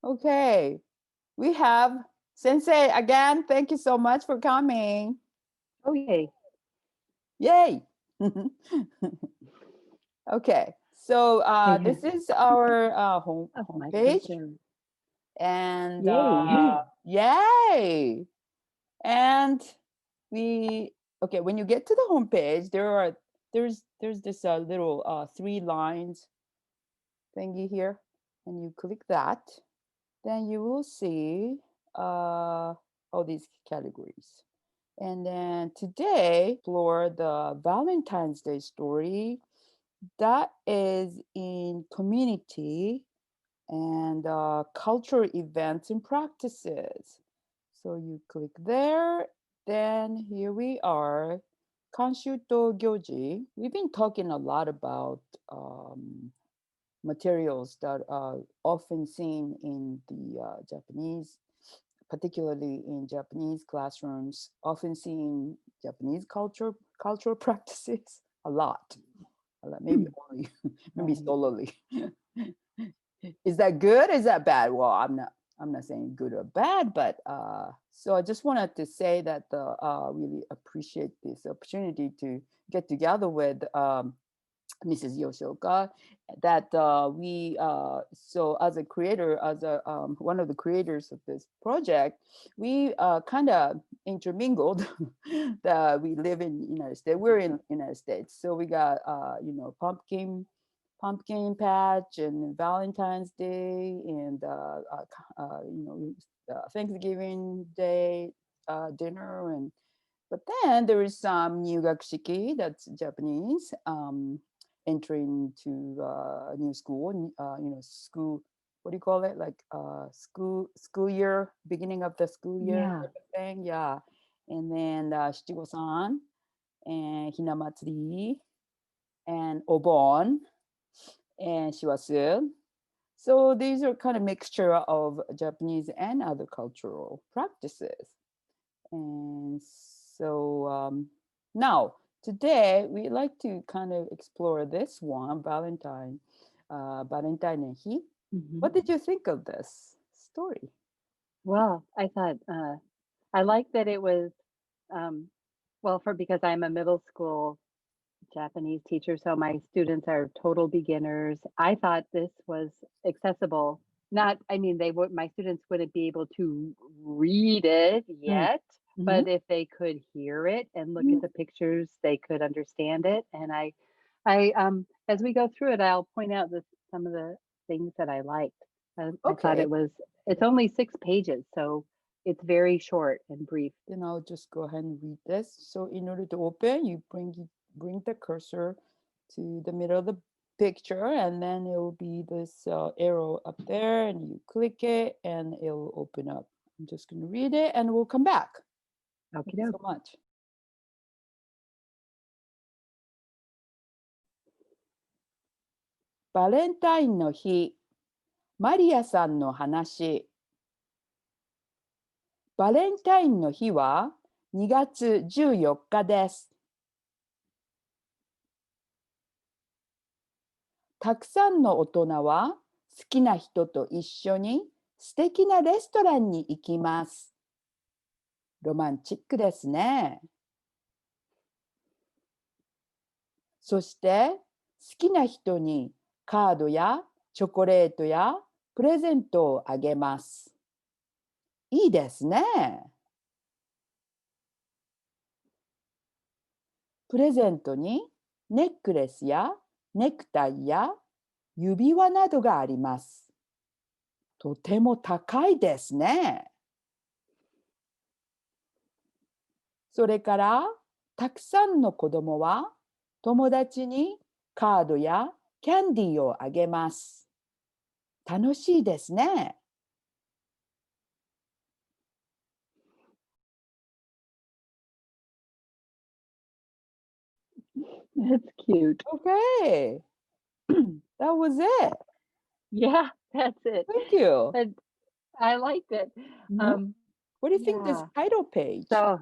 Okay, we have Sensei again. Thank you so much for coming. Oh, yay. Yay. Okay, so this is our homepage. And yay. And when you get to the homepage, there's this little 3 lines thingy here, and you click that, then you will see all these categories. And then today, explore the Valentine's Day story that is in community and cultural events and practices. So you click there, then here we are, Kanshu to Gyoji. We've been talking a lot about materials that are often seen in the Japanese, particularly in Japanese classrooms, often seen Japanese cultural practices a lot, maybe only, maybe solely. Is that good? Is that bad? Well, I'm not saying good or bad, but so I just wanted to say that really appreciate this opportunity to get together with Mrs. Yoshioka, that so as a creator, as one of the creators of this project, we kind of intermingled. That we live in the United States. We're in United States, so we got pumpkin patch and Valentine's Day and Thanksgiving Day dinner, and but then there is some Nyugakshiki, that's Japanese, entering to new school, school. What do you call it? Like school year, beginning of the school year type of thing. Yeah, and then Shichigo-san and Hinamatsuri and Obon and Shiwasu. So these are kind of mixture of Japanese and other cultural practices. And so now today we'd like to kind of explore this one, Valentine no Hi. What did you think of this story? Well, I thought I like that it was because I'm a middle school Japanese teacher, so my students are total beginners. I thought this was accessible. My students wouldn't be able to read it yet, but if they could hear it and look at the pictures, they could understand it. And I as we go through it, I'll point out some of the things that I liked. I thought it's only 6 pages, so it's very short and brief. Then I'll just go ahead and read this. So in order to open, you bring the cursor to the middle of the picture, and then it will be this arrow up there, and you click it and it will open up. I'm just going to read it and we'll come back. Thank you so much. Valentine no Hi, Maria さんの話。バレンタインの日は2月14日です。たくさんの大人は好きな人と一緒に素敵なレストランに行きます。ロマンチックですね。そして好きな人にカードやチョコレートやプレゼントをあげます。いいですね。プレゼントにネックレスやネクタイや指輪などがあります。とても高いですね。それからたくさんの子供は友達にカードやキャンディーをあげます。楽しいですね。That's cute. Okay. That was it. Yeah, that's it. Thank you. And I liked it. What do you think this title page? So,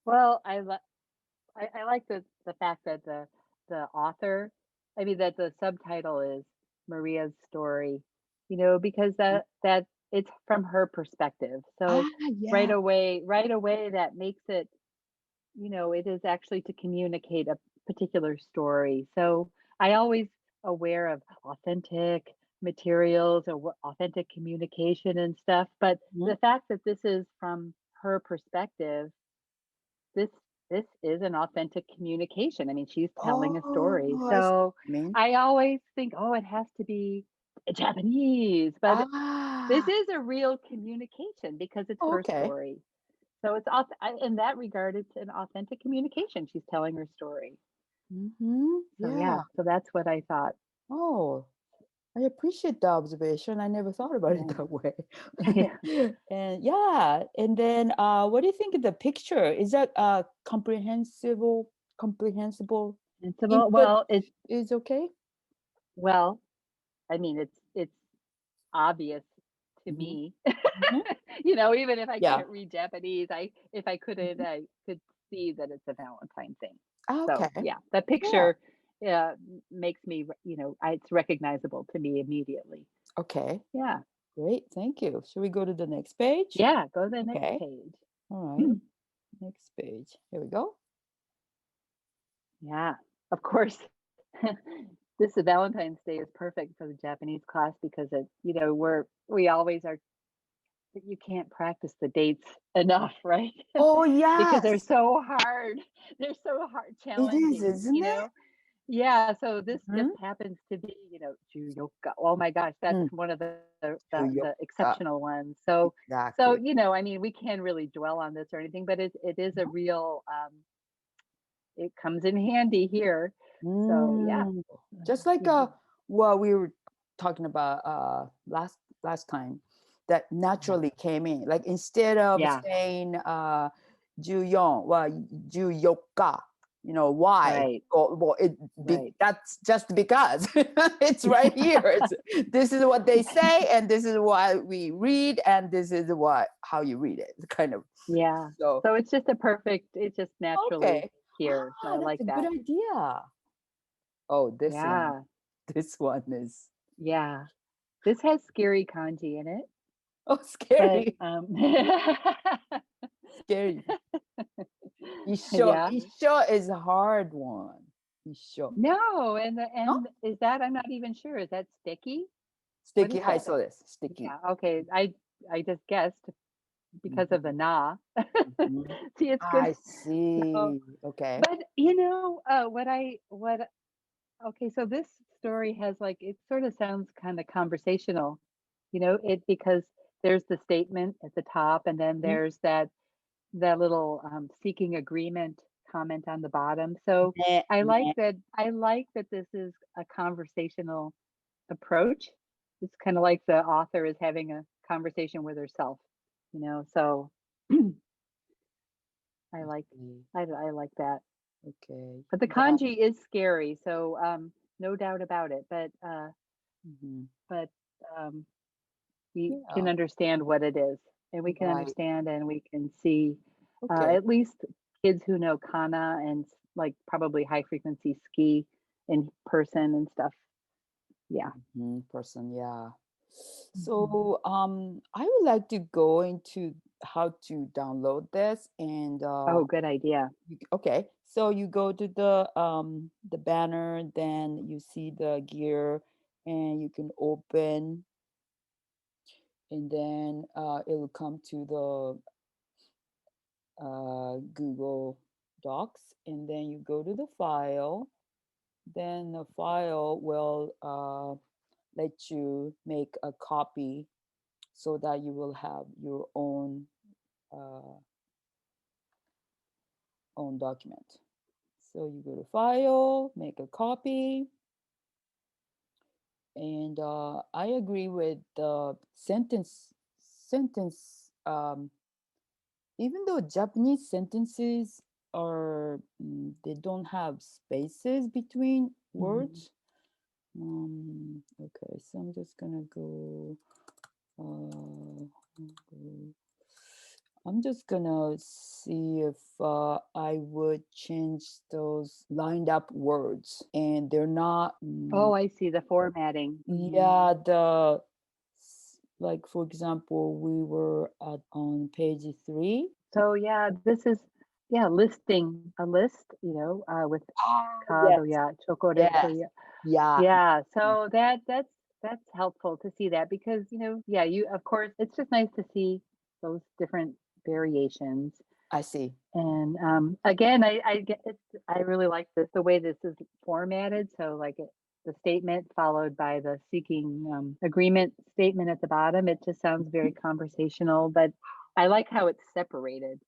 well, I like the fact that the author, that the subtitle is Maria's story, because that it's from her perspective. So right Yeah. away that makes it, it is actually to communicate a particular story. So I always aware of authentic materials or authentic communication and stuff, but Mhm. the fact that this is from her perspective, this this is an authentic communication. I mean, she's telling a story. Oh, I see So what you mean. I always think, oh, it has to be Japanese, but this Ah, is a real communication because it's her okay. story. So it's in that regard, it's an authentic communication. She's telling her story. So Yeah. yeah, so that's what I thought. Oh, I appreciate the observation. I never thought about it Yeah. that way. Yeah. And yeah, and then what do you think of the picture? Is that comprehensible Sensible. input is okay? Well, I mean, it's obvious to Hmm. me. Hmm. Even if I Yeah. can't read Japanese, if I couldn't, Mhm. I could see that it's a Valentine thing. Okay. So yeah, the Yeah. picture makes me, it's recognizable to me immediately. Okay. Yeah. Great. Thank you. Should we go to the next page? Yeah. Go to the next Okay. page. All right. Next page. Here we go. Yeah. Of course, this Valentine's Day is perfect for the Japanese class because we always are. You can't practice the dates enough, right? Oh, Because they're yes. so hard. They're so hard, It is, challenging, isn't it? Yeah, so this just Hmm. happens to be, Yoshioka. Oh my gosh, that's Mm. one of the Yoyoka. exceptional ones. So, Exactly. I mean, we can't really dwell on this or anything, but it is a real it comes in handy here. So yeah. Mm. Just like Yeah. what we were talking about last time, that Yeah. naturally came in. Like instead of Yeah. saying 14, well, 14, why? Right. Well, Right. that's just because it's right here. This is what they say, and this is what we read, and this is how you read it. Kind of. Yeah. So So it's just naturally okay, here. So I that's like a good that. idea. Oh, this one. Yeah. This one is Yeah. This has scary kanji in it, but scary. Scary. yeah. Isho is a hard one. Isho. No, No? and is that I'm not even sure. Is that sticky? What Sticky. is Hi, that? so this sticky. Yeah, okay. I just guessed because of the Mhm, na. mhm. See, it's good. I So, see. Okay. but okay, so this story has like it sort of sounds kind of conversational, because there's the statement at the top, and then Mhm. there's that little seeking agreement comment on the bottom. So Meh, meh. I like that this is a conversational approach. It's kind of like the author is having a conversation with herself, So I like Okay. I like that. Okay. But the Yeah. kanji is scary, so no doubt about it. Mhm. But um, we can Yeah. understand what it is, and we can Right. understand and we can see Okay. at least kids who know kana and like probably high frequency ski in person and stuff. Yeah. Person. Yeah. Mhm. So I would like to go into how to download this and Oh, good idea. okay, so you go to the banner, then you see the gear, and you can open, and then it'll come to the Google Docs, and then you go to the file. Then the file will let you make a copy so that you will have your uh, own document. So you go to file, make a copy, and I agree with the sentence. Even though Japanese sentences are they don't have spaces between Mhm. words. Okay, so I'm just gonna go. Uh, I'm just gonna see if I would change those lined up words, and they're not. Oh, I see the formatting. Yeah, the like for example, we were on page 3. So yeah, this is listing a list, with Yes, card ya, chocolate yes, ya. yeah. Yeah, so that's helpful to see that because, you of course it's just nice to see those different variations. I see. And again, I really like the way this is formatted. So like the statement followed by the seeking agreement statement at the bottom. It just sounds very conversational, but I like how it's separated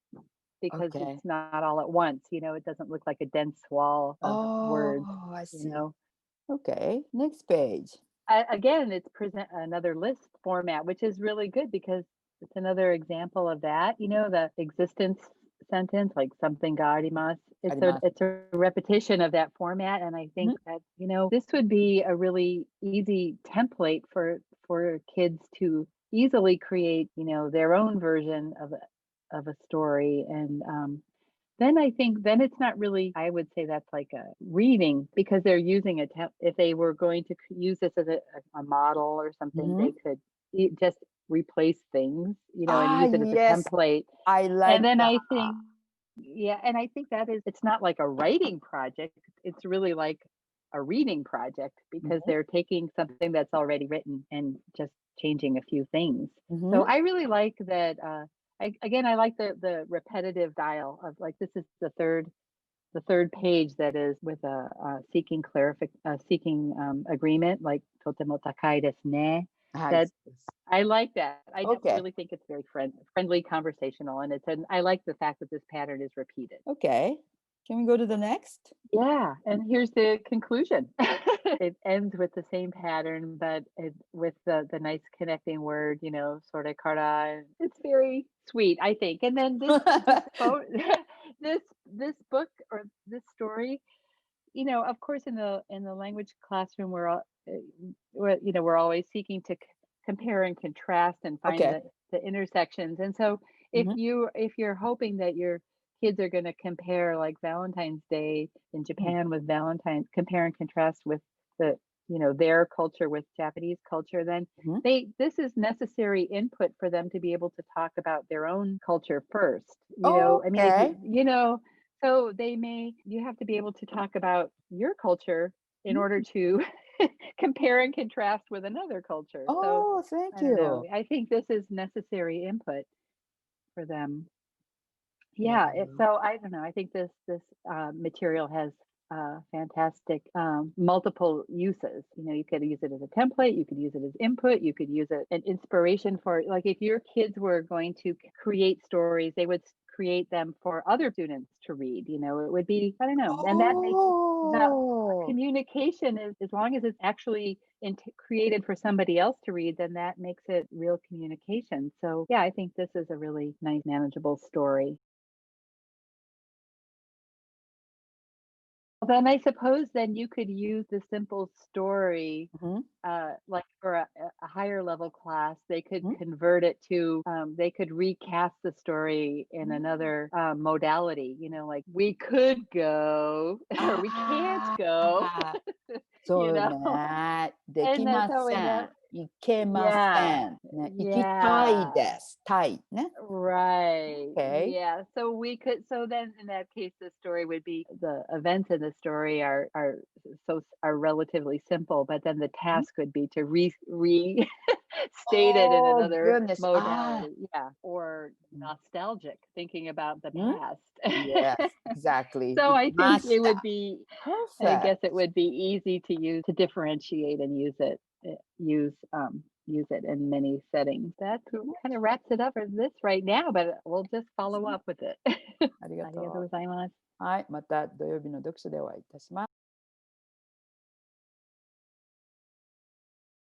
because Okay. it's not all at once. It doesn't look like a dense wall of words. Oh, I You see. know, Okay, next page. Again, it's present another list format, which is really good because it's another example of that. The existence sentence, like something ga arimasu. It's a あります。it's a repetition of that format, and I think that this would be a really easy template for kids to easily create their own version of a story and then I think then it's not really, I would say that's like a reading because they're using if they were going to use this as a model or something, they could just replace things, and use it as a Yes, template. I And like then that. I think, yeah, and I think it's not like a writing project. It's really like a reading project because they're taking something that's already written and just changing a few things. So I really like that. I like the repetitive dial of like this is the third page that is with a seeking agreement like totemo takai desu ne. That I like that. I just Okay. really think it's very friendly, conversational, and I like the fact that this pattern is repeated. Okay. Can we go to the next? Yeah, and here's the conclusion. It ends with the same pattern, but with the nice connecting word, sort of kara. It's very sweet, I think. And then this book or this story, of course, in the language classroom, we're always seeking to compare and contrast and find Okay. the intersections. And so if you're hoping that your kids are going to compare like Valentine's Day in Japan with compare and contrast with their culture with Japanese culture, then this is necessary input for them to be able to talk about their own culture first. I mean, so you have to be able to talk about your culture in order to compare and contrast with another culture. So Thank I don't know. you. I think this is necessary input for them. Yeah. So I don't know. I think this material has fantastic multiple uses. You could use it as a template. You could use it as input. You could use it an inspiration for like if your kids were going to create stories, they would create them for other students to read. It would be I don't know, and that makes the communication is as long as it's actually created for somebody else to read, then that makes it real communication. So yeah, I think this is a really nice, manageable story. Well, then I suppose then you could use the simple story, like for a higher level class, they could convert it to, they could recast the story in another modality, like we could go or we can't go, そう you ね。know. でき And ま so せ in ん。that, いけませ yeah, ん。ね、行きたい yeah. です。たいね。Right. Okay. Yeah. So then in that case, the story would be the events in the story are relatively simple, but then the task would be to restate it in Oh, another goodness. modality. Yeah. Or nostalgic, thinking about the past. Yes, exactly. So 行 I きま think し it た。would be, I Perfect. guess it would be easy to differentiate and use it in many settings. That kind of wraps it up for this right now, but we'll just follow up with it. ありがとう。ありがとうございます。はい、また土曜日の読書でお会いいたします。